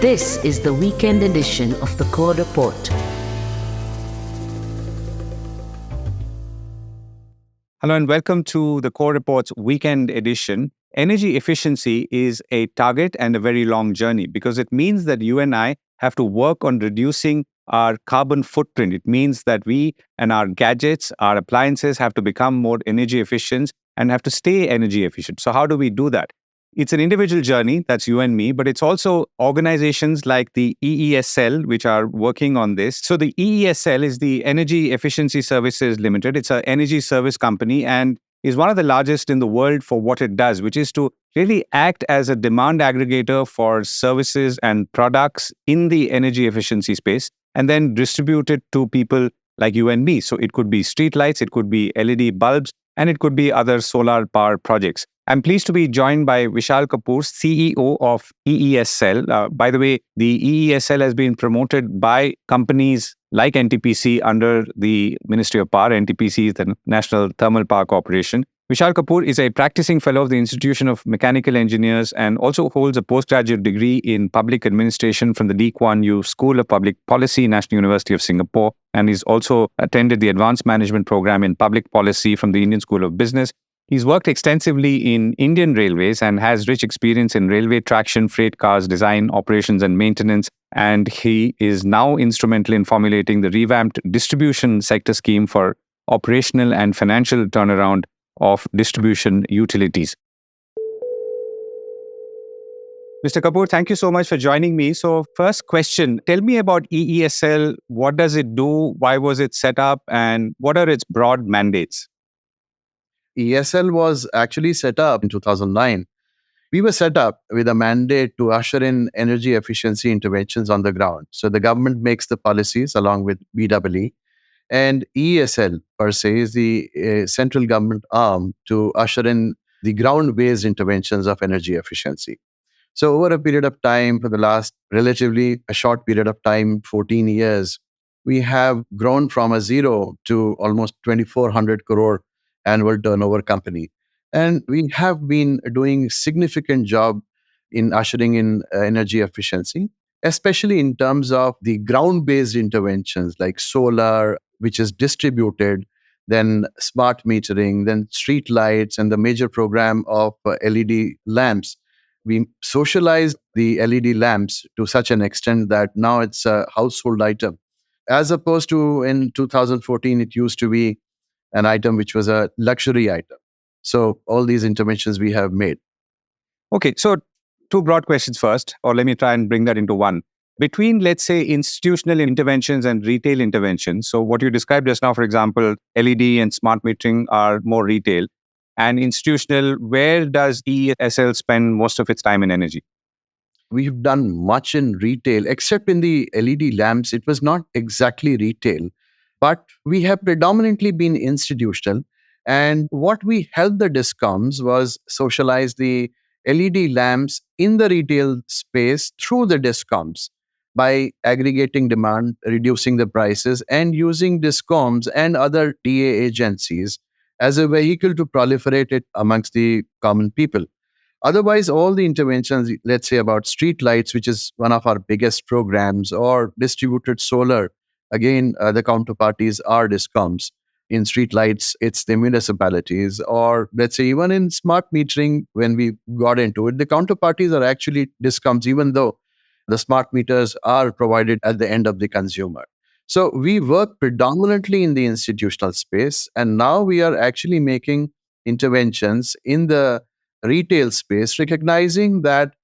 This is the weekend edition of the Core Report. Hello and welcome to the Core Report's weekend edition. Energy efficiency is a target and a very long journey because it means that you and I have to work on reducing our carbon footprint. It means that we and our gadgets, our appliances have to become more energy efficient and have to stay energy efficient. So how do we do that? It's an individual journey, that's you and me, but it's also organizations like the EESL, which are working on this. So the EESL is the Energy Efficiency Services Limited. It's an energy service company and is one of the largest in the world for what it does, which is to really act as a demand aggregator for services and products in the energy efficiency space and then distribute it to people like you and me. So it could be streetlights, it could be LED bulbs, and it could be other solar power projects. I'm pleased to be joined by Vishal Kapoor, CEO of EESL. By the way, the EESL has been promoted by companies like NTPC under the Ministry of Power. NTPC is the National Thermal Power Corporation. Vishal Kapoor is a practicing fellow of the Institution of Mechanical Engineers and also holds a postgraduate degree in public administration from the Lee Kuan Yew School of Public Policy, National University of Singapore, and he's also attended the Advanced Management Program in Public Policy from the Indian School of Business. He's worked extensively in Indian Railways and has rich experience in railway traction, freight cars, design, operations, and maintenance. And he is now instrumental in formulating the revamped distribution sector scheme for operational and financial turnaround of distribution utilities. Mr. Kapoor, thank you so much for joining me. So first question, tell me about EESL. What does it do? Why was it set up? And what are its broad mandates? ESL was actually set up in 2009. We were set up with a mandate to usher in energy efficiency interventions on the ground. So the government makes the policies along with BEE, and ESL per se is the central government arm to usher in the ground-based interventions of energy efficiency. So over a period of time, for the last relatively a short period of time, 14 years, we have grown from a zero to almost 2,400 crore annual turnover company. And we have been doing significant job in ushering in energy efficiency, especially in terms of the ground-based interventions like solar, which is distributed, then smart metering, then street lights, and the major program of LED lamps. We socialized the LED lamps to such an extent that now it's a household item. As opposed to in 2014, it used to be an item which was a luxury item. So all these interventions we have made. Okay, so two broad questions first, or let me try and bring that into one. Between, let's say, institutional interventions and retail interventions, so what you described just now, for example, LED and smart metering are more retail, and institutional, where does EESL spend most of its time and energy? We've done much in retail, except in the LED lamps. It was not exactly retail, but we have predominantly been institutional. And what we helped the discoms was socialize the LED lamps in the retail space through the discoms by aggregating demand, reducing the prices, and using discoms and other TA agencies as a vehicle to proliferate it amongst the common people. Otherwise, all the interventions, let's say about street lights, which is one of our biggest programs, or distributed solar, again, the counterparties are discoms. In street lights, it's the municipalities, or let's say even in smart metering, when we got into it, the counterparties are actually discoms, even though the smart meters are provided at the end of the consumer. So we work predominantly in the institutional space, and now we are actually making interventions in the retail space, recognizing that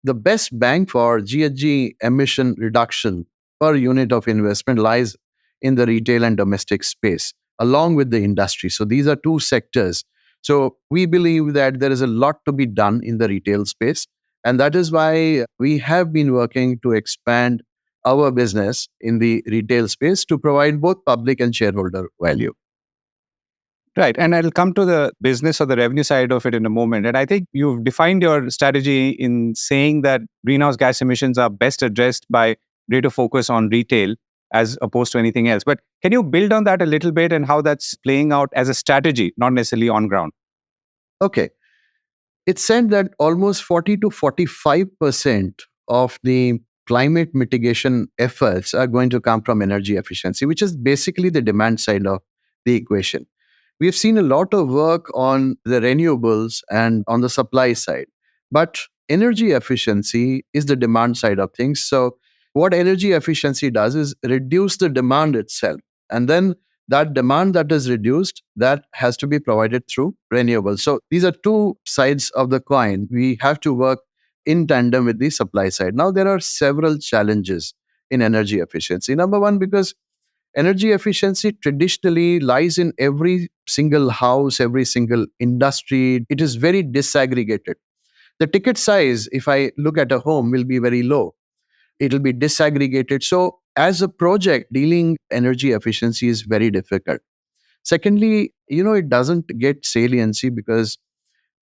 the best bang for GHG emission reduction per unit of investment lies in the retail and domestic space, along with the industry. So these are two sectors. So we believe that there is a lot to be done in the retail space. And that is why we have been working to expand our business in the retail space to provide both public and shareholder value. Right. And I'll come to the business or the revenue side of it in a moment. And I think you've defined your strategy in saying that greenhouse gas emissions are best addressed by greater focus on retail as opposed to anything else. But can you build on that a little bit and how that's playing out as a strategy, not necessarily on ground? Okay. It's said that almost 40 to 45% of the climate mitigation efforts are going to come from energy efficiency, which is basically the demand side of the equation. We've seen a lot of work on the renewables and on the supply side, but energy efficiency is the demand side of things. So, what energy efficiency does is reduce the demand itself. And then that demand that is reduced, that has to be provided through renewables. So, these are two sides of the coin. We have to work in tandem with the supply side. Now, there are several challenges in energy efficiency. Number one, because energy efficiency traditionally lies in every single house, every single industry. It is very disaggregated. The ticket size, if I look at a home, will be very low. It'll be disaggregated. So, as a project, dealing energy efficiency is very difficult. Secondly, it doesn't get saliency because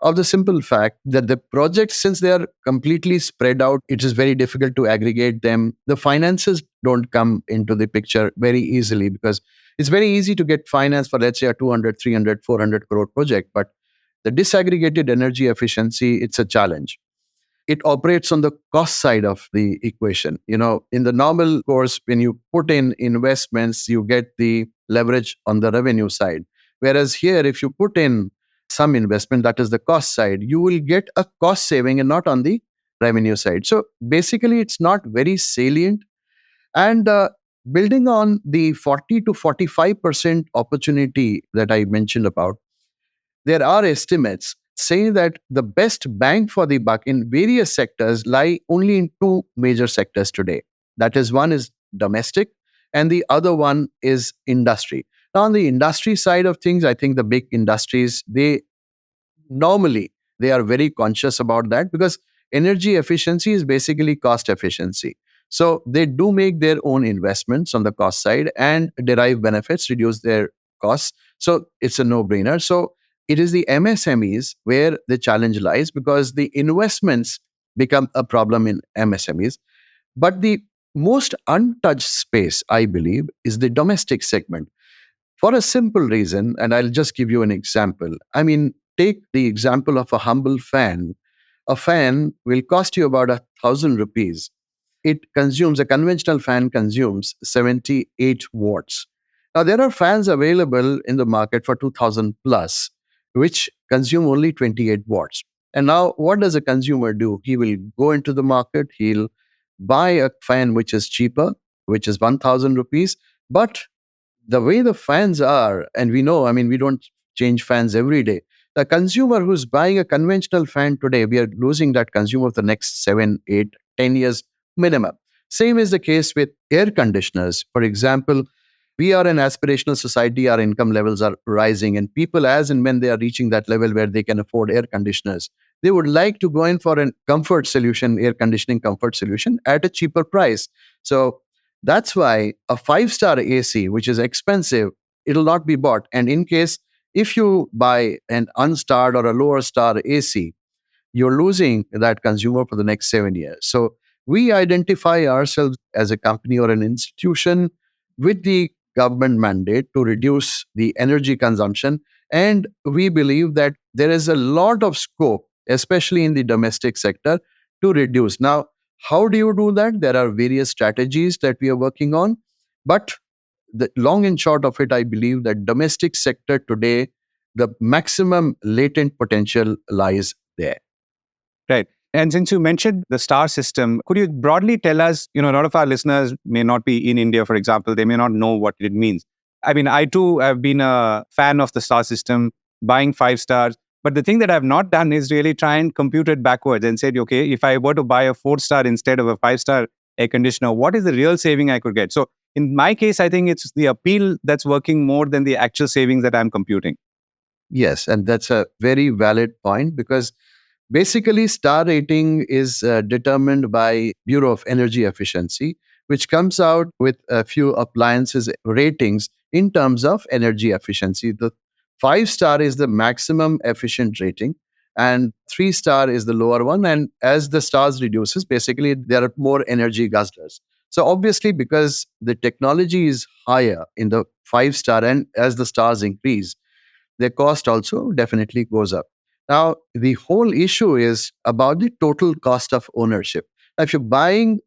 of the simple fact that the projects, since they are completely spread out, it is very difficult to aggregate them. The finances don't come into the picture very easily because it's very easy to get finance for, let's say, a 200, 300, 400 crore project. But the disaggregated energy efficiency, it's a challenge. It operates on the cost side of the equation. In the normal course, when you put in investments, you get the leverage on the revenue side. Whereas here, if you put in some investment, that is the cost side, you will get a cost saving and not on the revenue side. So basically, it's not very salient. And building on the 40 to 45% opportunity that I mentioned about, there are estimates saying that the best bang for the buck in various sectors lie only in two major sectors today. That is, one is domestic and the other one is industry. Now, on the industry side of things, I think the big industries, normally they are very conscious about that because energy efficiency is basically cost efficiency. So they do make their own investments on the cost side and derive benefits, reduce their costs. So it's a no-brainer. So it is the MSMEs where the challenge lies because the investments become a problem in MSMEs. But the most untouched space, I believe, is the domestic segment. For a simple reason, and I'll just give you an example. I mean, take the example of a humble fan. A fan will cost you about 1,000 rupees. A conventional fan consumes 78 watts. Now, there are fans available in the market for 2,000 plus, which consume only 28 watts. And now, what does a consumer do? He will go into the market, he'll buy a fan which is cheaper, which is 1,000 rupees. But the way the fans are, and we know, I mean, we don't change fans every day. The consumer who's buying a conventional fan today, we are losing that consumer for the next 7, 8, 10 years minimum. Same is the case with air conditioners. For example, we are an aspirational society, our income levels are rising, and people, as and when they are reaching that level where they can afford air conditioners, they would like to go in for a comfort solution, air conditioning comfort solution at a cheaper price. So that's why a 5-star AC, which is expensive, it'll not be bought. And in case if you buy an unstarred or a lower star AC, you're losing that consumer for the next 7 years. So we identify ourselves as a company or an institution with the government mandate to reduce the energy consumption. And we believe that there is a lot of scope, especially in the domestic sector, to reduce. Now, how do you do that? There are various strategies that we are working on. But the long and short of it, I believe that domestic sector today, the maximum latent potential lies there. Right. And since you mentioned the star system, could you broadly tell us, a lot of our listeners may not be in India, for example, they may not know what it means. I mean, I too have been a fan of the star system, buying 5 stars. But the thing that I've not done is really try and compute it backwards and said, okay, if I were to buy a 4-star instead of a 5-star air conditioner, what is the real saving I could get? So in my case, I think it's the appeal that's working more than the actual savings that I'm computing. Yes, and that's a very valid point because basically star rating is determined by Bureau of Energy Efficiency, which comes out with a few appliances ratings in terms of energy efficiency. The 5-star is the maximum efficient rating and 3-star is the lower one. And as the stars reduces, basically there are more energy guzzlers. So obviously, because the technology is higher in the 5-star and as the stars increase, their cost also definitely goes up. Now, the whole issue is about the total cost of ownership. Now, if you're buying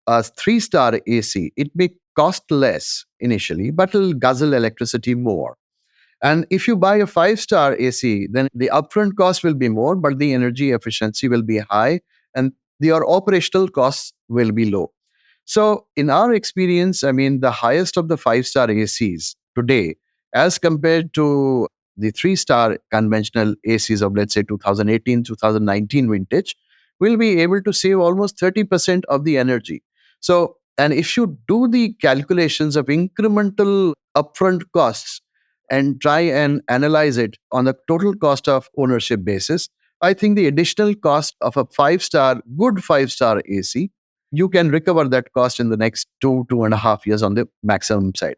a 3-star AC, it may cost less initially, but it'll guzzle electricity more. And if you buy a 5-star AC, then the upfront cost will be more, but the energy efficiency will be high and your operational costs will be low. So, in our experience, I mean, the highest of the 5-star ACs today, as compared to the 3-star conventional ACs of, let's say, 2018, 2019 vintage, will be able to save almost 30% of the energy. So, and if you do the calculations of incremental upfront costs and try and analyze it on the total cost of ownership basis, I think the additional cost of a 5-star, good 5-star AC, you can recover that cost in the next 2.5 years on the maximum side.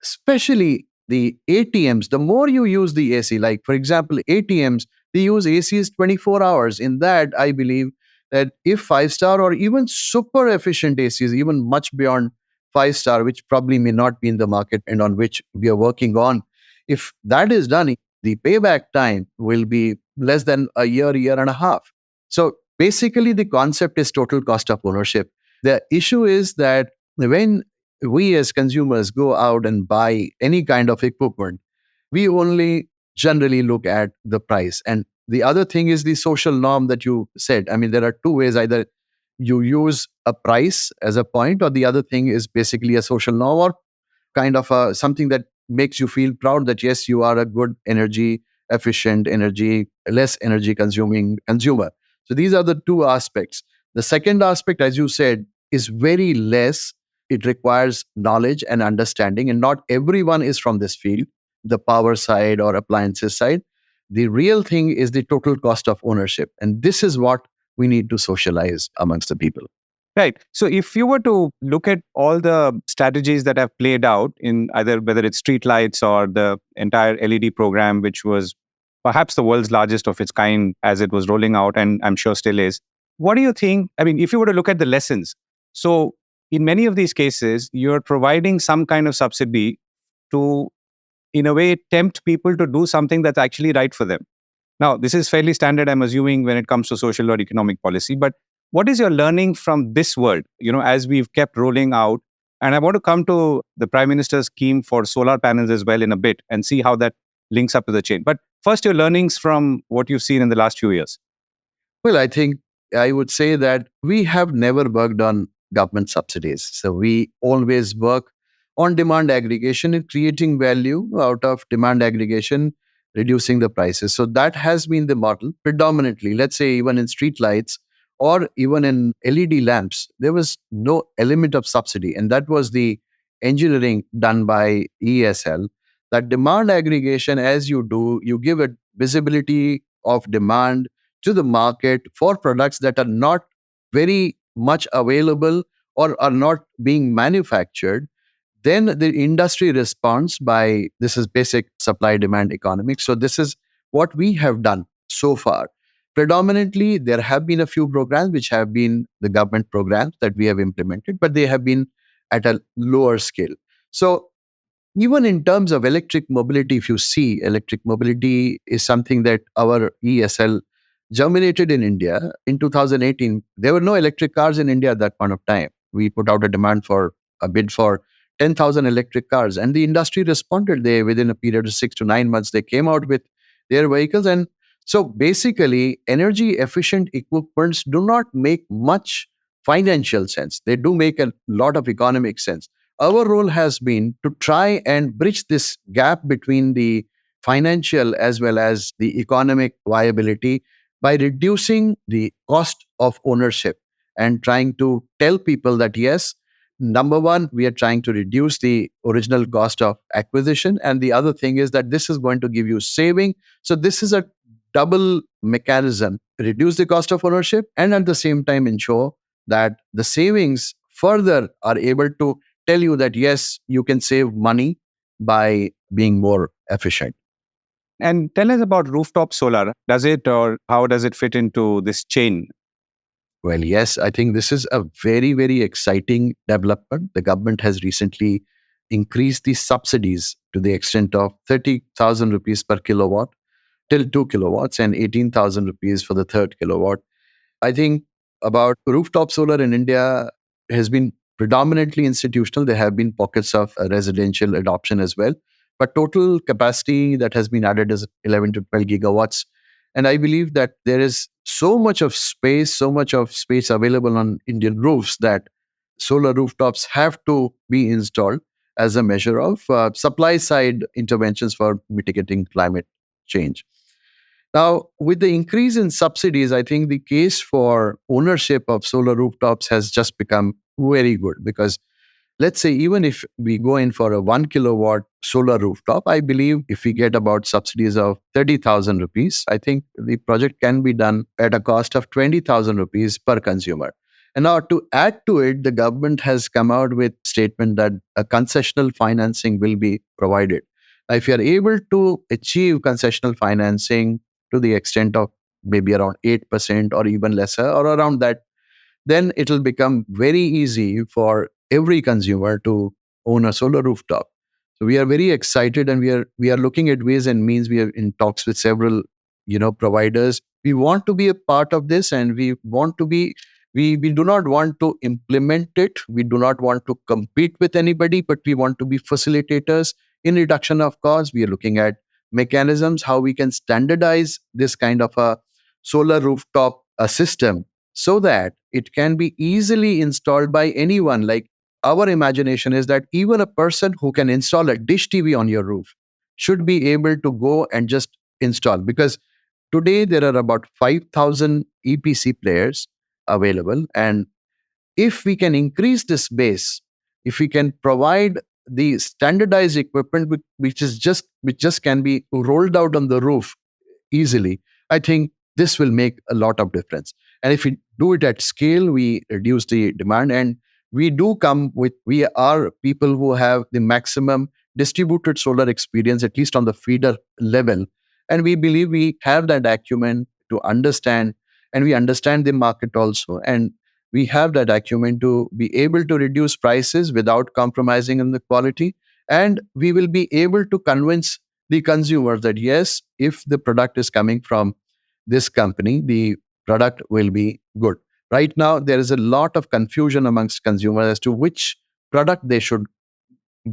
Especially the ATMs, the more you use the AC, like for example, ATMs, they use ACs 24 hours. In that, I believe that if 5-star or even super efficient ACs, even much beyond 5-star, which probably may not be in the market and on which we are working on, if that is done, the payback time will be less than a year, year and a half. So basically, the concept is total cost of ownership. The issue is that when we as consumers go out and buy any kind of equipment, we only generally look at the price. And the other thing is the social norm that you said. I mean, there are two ways: either you use a price as a point, or the other thing is basically a social norm or kind of something that makes you feel proud that yes, you are a good energy efficient, energy less energy consuming consumer. So these are the two aspects. The second aspect, as you said, is very less. It requires knowledge and understanding, and not everyone is from this field, the power side or appliances side. The real thing is the total cost of ownership, and this is what we need to socialize amongst the people. Right. So if you were to look at all the strategies that have played out in either whether it's street lights or the entire LED program, which was perhaps the world's largest of its kind as it was rolling out, and I'm sure still is, what do you think? I mean, if you were to look at the lessons, so in many of these cases, you're providing some kind of subsidy to, in a way, tempt people to do something that's actually right for them. Now, this is fairly standard, I'm assuming, when it comes to social or economic policy. But what is your learning from this world, as we've kept rolling out? And I want to come to the Prime Minister's scheme for solar panels as well in a bit and see how that links up to the chain. But first, your learnings from what you've seen in the last few years. Well, I think I would say that we have never worked on government subsidies. So we always work on demand aggregation and creating value out of demand aggregation, reducing the prices. So that has been the model predominantly. Let's say even in street lights or even in LED lamps, there was no element of subsidy. And that was the engineering done by EESL. That demand aggregation, as you do, you give a visibility of demand to the market for products that are not very much available or are not being manufactured. Then the industry responds by, this is basic supply demand economics. So this is what we have done so far. Predominantly, there have been a few programs which have been the government programs that we have implemented, but they have been at a lower scale. So even in terms of electric mobility, if you see, electric mobility is something that our ESL germinated in India. In 2018, there were no electric cars in India at that point of time. We put out a bid for 10,000 electric cars, and the industry responded. Within a period of 6 to 9 months, they came out with their vehicles. And so basically, energy efficient equipments do not make much financial sense. They do make a lot of economic sense. Our role has been to try and bridge this gap between the financial as well as the economic viability by reducing the cost of ownership and trying to tell people that yes, number one, we are trying to reduce the original cost of acquisition. And the other thing is that this is going to give you saving. So this is a double mechanism: reduce the cost of ownership and at the same time ensure that the savings further are able to tell you that yes, you can save money by being more efficient. And tell us about rooftop solar. Does it, or how does it fit into this chain? Well, yes, I think this is a very, very exciting development. The government has recently increased the subsidies to the extent of 30,000 rupees per kilowatt till 2 kilowatts and 18,000 rupees for the third kilowatt. I think about rooftop solar in India, has been predominantly institutional. There have been pockets of residential adoption as well. But total capacity that has been added is 11 to 12 gigawatts. And I believe that there is so much of space available on Indian roofs that solar rooftops have to be installed as a measure of supply side interventions for mitigating climate change. Now, with the increase in subsidies, I think the case for ownership of solar rooftops has just become very good because let's say even if we go in for a 1 kilowatt solar rooftop, I believe if we get about subsidies of 30,000 rupees, I think the project can be done at a cost of 20,000 rupees per consumer. And now to add to it, the government has come out with statement that a concessional financing will be provided. Now, if you are able to achieve concessional financing to the extent of maybe around 8% or even lesser or around that, then it will become very easy for every consumer to own a solar rooftop. So we are very excited, and we are looking at ways and means. We are in talks with several providers. We want to be a part of this, and we do not want to implement it. We do not want to compete with anybody, but we want to be facilitators in reduction of costs. We are looking at mechanisms how we can standardize this kind of a solar rooftop system so that it can be easily installed by anyone. Like, our imagination is that even a person who can install a dish TV on your roof should be able to go and just install, because today there are about 5,000 EPC players available. And if we can increase this base, if we can provide the standardized equipment which just can be rolled out on the roof easily, I think this will make a lot of difference. And if we do it at scale, we reduce the demand. And we are people who have the maximum distributed solar experience, at least on the feeder level. And we believe we have that acumen to understand, and we understand the market also. And we have that acumen to be able to reduce prices without compromising on the quality. And we will be able to convince the consumer that yes, if the product is coming from this company, the product will be good. Right now, there is a lot of confusion amongst consumers as to which product they should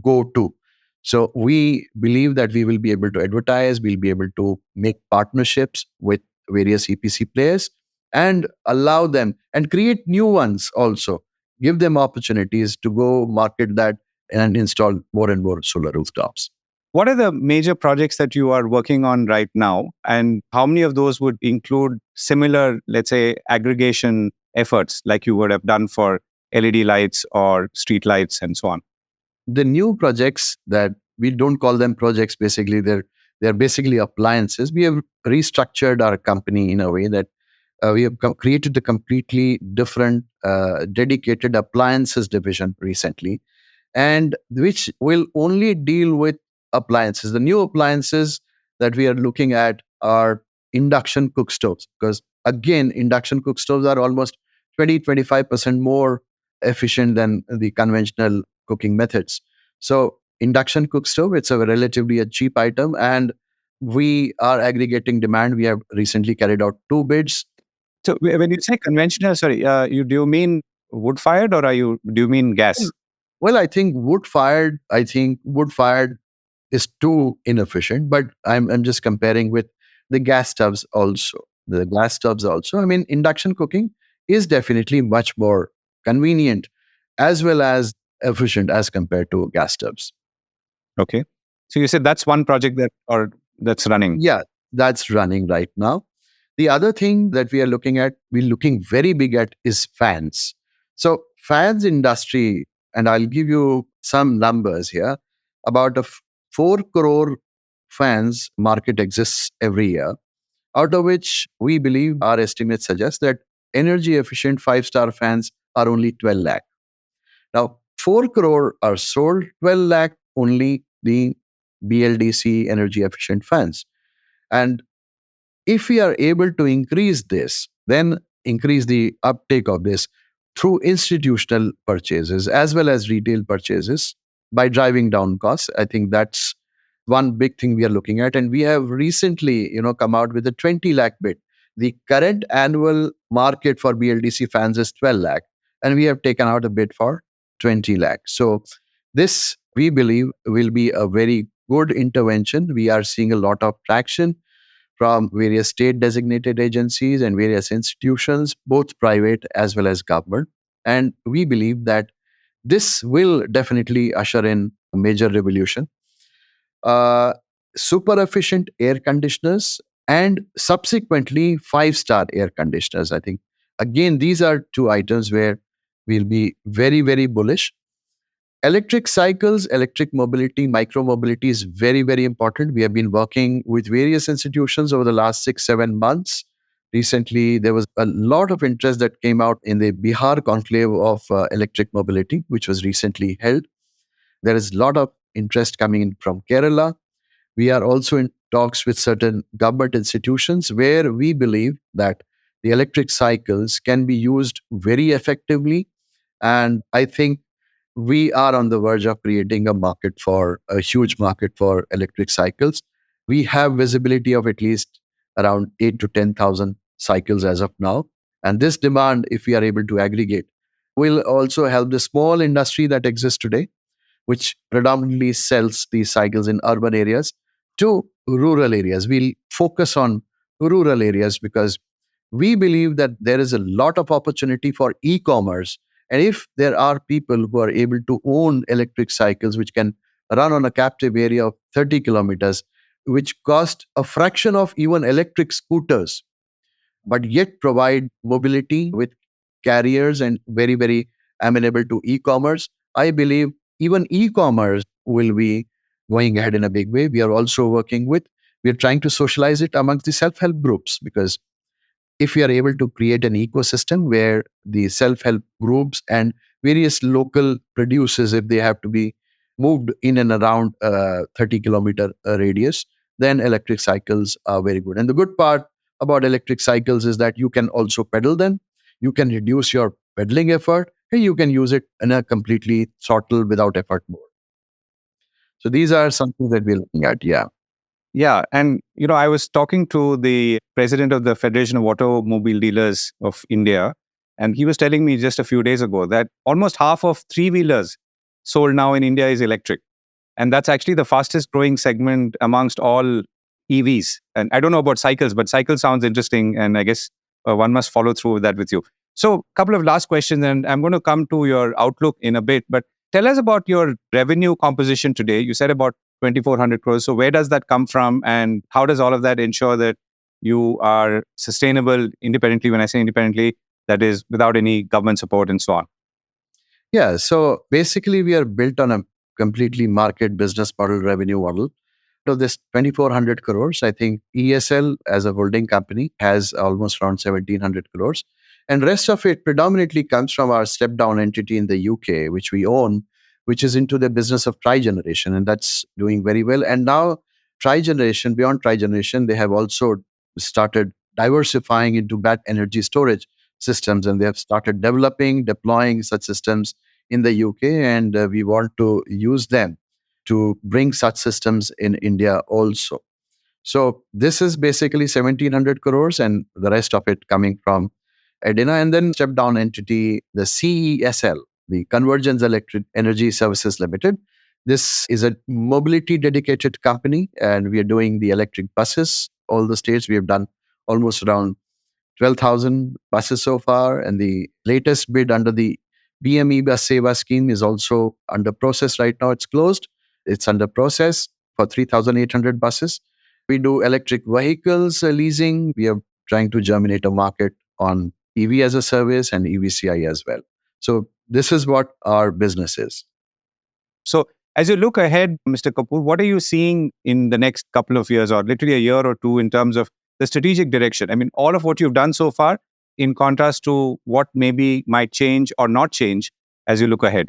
go to. So we believe that we will be able to advertise, we'll be able to make partnerships with various EPC players and allow them and create new ones also, give them opportunities to go market that and install more and more solar rooftops. What are the major projects that you are working on right now? And how many of those would include similar, let's say, aggregation efforts like you would have done for LED lights or street lights and so on? The new projects, that we don't call them projects, basically they're basically appliances. We have restructured our company in a way that we have created a completely different dedicated appliances division recently, and which will only deal with appliances. The new appliances that we are looking at are induction cook stoves, because again, induction cook stoves are almost 20-25% more efficient than the conventional cooking methods. So induction cook stove, it's a relatively a cheap item, and we are aggregating demand. We have recently carried out 2 bids. So when you say conventional, sorry, do you mean wood fired, or do you mean gas? Well, I think wood fired is too inefficient, but I'm just comparing with the gas stoves also. The gas stoves also. I mean, induction cooking is definitely much more convenient as well as efficient as compared to gas stoves. Okay. So you said that's one project that's running. Yeah, that's running right now. The other thing that we're looking very big at is fans. So fans industry, and I'll give you some numbers here. About 4 crore fans market exists every year, out of which we believe our estimates suggest that energy efficient 5-star fans are only 12 lakh. Now, 4 crore are sold, 12 lakh only the BLDC energy efficient fans. And if we are able to increase this, then increase the uptake of this through institutional purchases as well as retail purchases by driving down costs, I think that's one big thing we are looking at. And we have recently, come out with a 20 lakh bid. The current annual market for BLDC fans is 12 lakh. and we have taken out a bid for 20 lakhs. So this, we believe, will be a very good intervention. We are seeing a lot of traction from various state designated agencies and various institutions, both private as well as government. And we believe that this will definitely usher in a major revolution. uh, Super efficient air conditioners and subsequently 5-star air conditioners. I think, again, these are two items where we'll be very, very bullish. Electric cycles, electric mobility, micro mobility is very, very important. We have been working with various institutions over the last 6, 7 months. Recently, there was a lot of interest that came out in the Bihar conclave of electric mobility, which was recently held. There is a lot of interest coming in from Kerala. We are also in talks with certain government institutions where we believe that the electric cycles can be used very effectively. And I think we are on the verge of creating a huge market for electric cycles. We have visibility of at least around 8 to 10,000 cycles as of now. And this demand, if we are able to aggregate, will also help the small industry that exists today, which predominantly sells these cycles in urban areas, to rural areas. We'll focus on rural areas because we believe that there is a lot of opportunity for e-commerce. And if there are people who are able to own electric cycles which can run on a captive area of 30 kilometers, which cost a fraction of even electric scooters, but yet provide mobility with carriers and very, very amenable to e-commerce, I believe even e-commerce will be going ahead in a big way. We are trying to socialize it amongst the self-help groups, because if we are able to create an ecosystem where the self-help groups and various local producers, if they have to be moved in and around 30-kilometer radius, then electric cycles are very good. And the good part about electric cycles is that you can also pedal them, you can reduce your pedaling effort, and you can use it in a completely throttle without effort mode. So these are something that we're looking at. Yeah. Yeah. And, I was talking to the president of the Federation of Automobile Dealers of India, and he was telling me just a few days ago that almost half of three-wheelers sold now in India is electric. And that's actually the fastest growing segment amongst all EVs. And I don't know about cycles, but cycle sounds interesting. And I guess one must follow through with that with you. So, a couple of last questions, and I'm going to come to your outlook in a bit. But tell us about your revenue composition today. You said about 2,400 crores. So, where does that come from? And how does all of that ensure that you are sustainable independently? When I say independently, that is without any government support and so on. Yeah. So basically, we are built on a completely market business model, revenue model. So this 2,400 crores, I think ESL as a holding company has almost around 1,700 crores. And rest of it predominantly comes from our step down entity in the UK, which we own, which is into the business of tri-generation. And that's doing very well. And now tri-generation, beyond tri-generation, they have also started diversifying into battery energy storage systems. And they have started developing, deploying such systems in the UK. And we want to use them to bring such systems in India also. So this is basically 1,700 crores and the rest of it coming from Edina. And then step down entity, the CESL, the Convergence Electric Energy Services Limited. This is a mobility dedicated company, and we are doing the electric buses. All the states, we have done almost around 12,000 buses so far. And the latest bid under the BME Bus Seva scheme is also under process right now. It's closed. It's under process for 3,800 buses. We do electric vehicles leasing. We are trying to germinate a market on EV as a service and EVCI as well. So this is what our business is. So as you look ahead, Mr. Kapoor, what are you seeing in the next couple of years or literally a year or two in terms of the strategic direction? I mean, all of what you've done so far in contrast to what maybe might change or not change as you look ahead.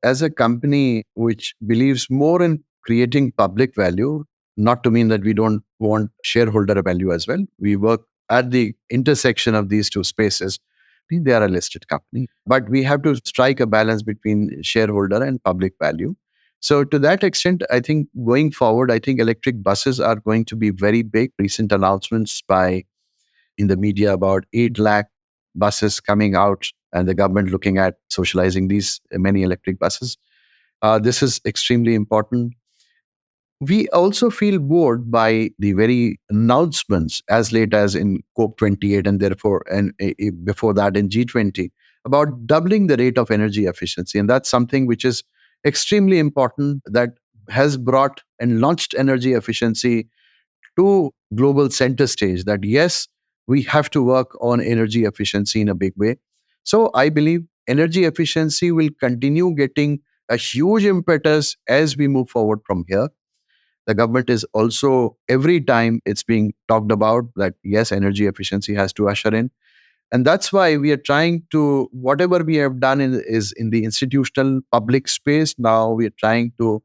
As a company which believes more in creating public value, not to mean that we don't want shareholder value as well. We work at the intersection of these two spaces. They are a listed company, but we have to strike a balance between shareholder and public value. So to that extent, I think going forward, I think electric buses are going to be very big. Recent announcements by in the media about 8 lakh buses coming out and the government looking at socializing these many electric buses. This is extremely important. We also feel bored by the very announcements as late as in COP28 and therefore before that in G20 about doubling the rate of energy efficiency. And that's something which is extremely important, that has brought and launched energy efficiency to global center stage, that yes, we have to work on energy efficiency in a big way. So I believe energy efficiency will continue getting a huge impetus as we move forward from here. The government is also, every time it's being talked about, that yes, energy efficiency has to usher in. And that's why we are trying to, whatever we have done is in the institutional public space. Now we are trying to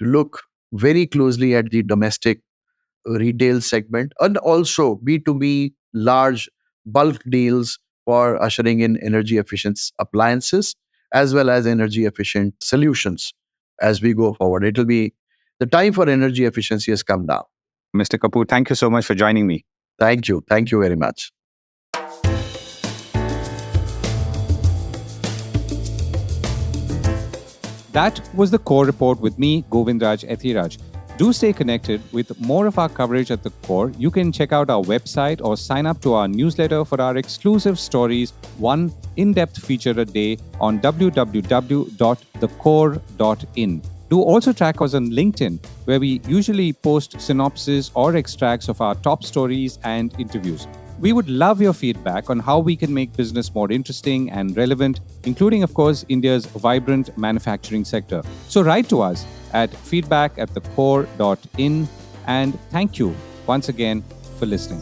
look very closely at the domestic retail segment and also B2B large bulk deals for ushering in energy efficient appliances as well as energy efficient solutions as we go forward. It'll be the time for energy efficiency has come now. Mr. Kapoor, thank you so much for joining me. Thank you. Thank you very much. That was the Core Report with me, Govindraj Ethiraj. Do stay connected with more of our coverage at the Core. You can check out our website or sign up to our newsletter for our exclusive stories, one in-depth feature a day on www.thecore.in. Do also track us on LinkedIn, where we usually post synopses or extracts of our top stories and interviews. We would love your feedback on how we can make business more interesting and relevant, including, of course, India's vibrant manufacturing sector. So write to us at feedback@thecore.in, and thank you once again for listening.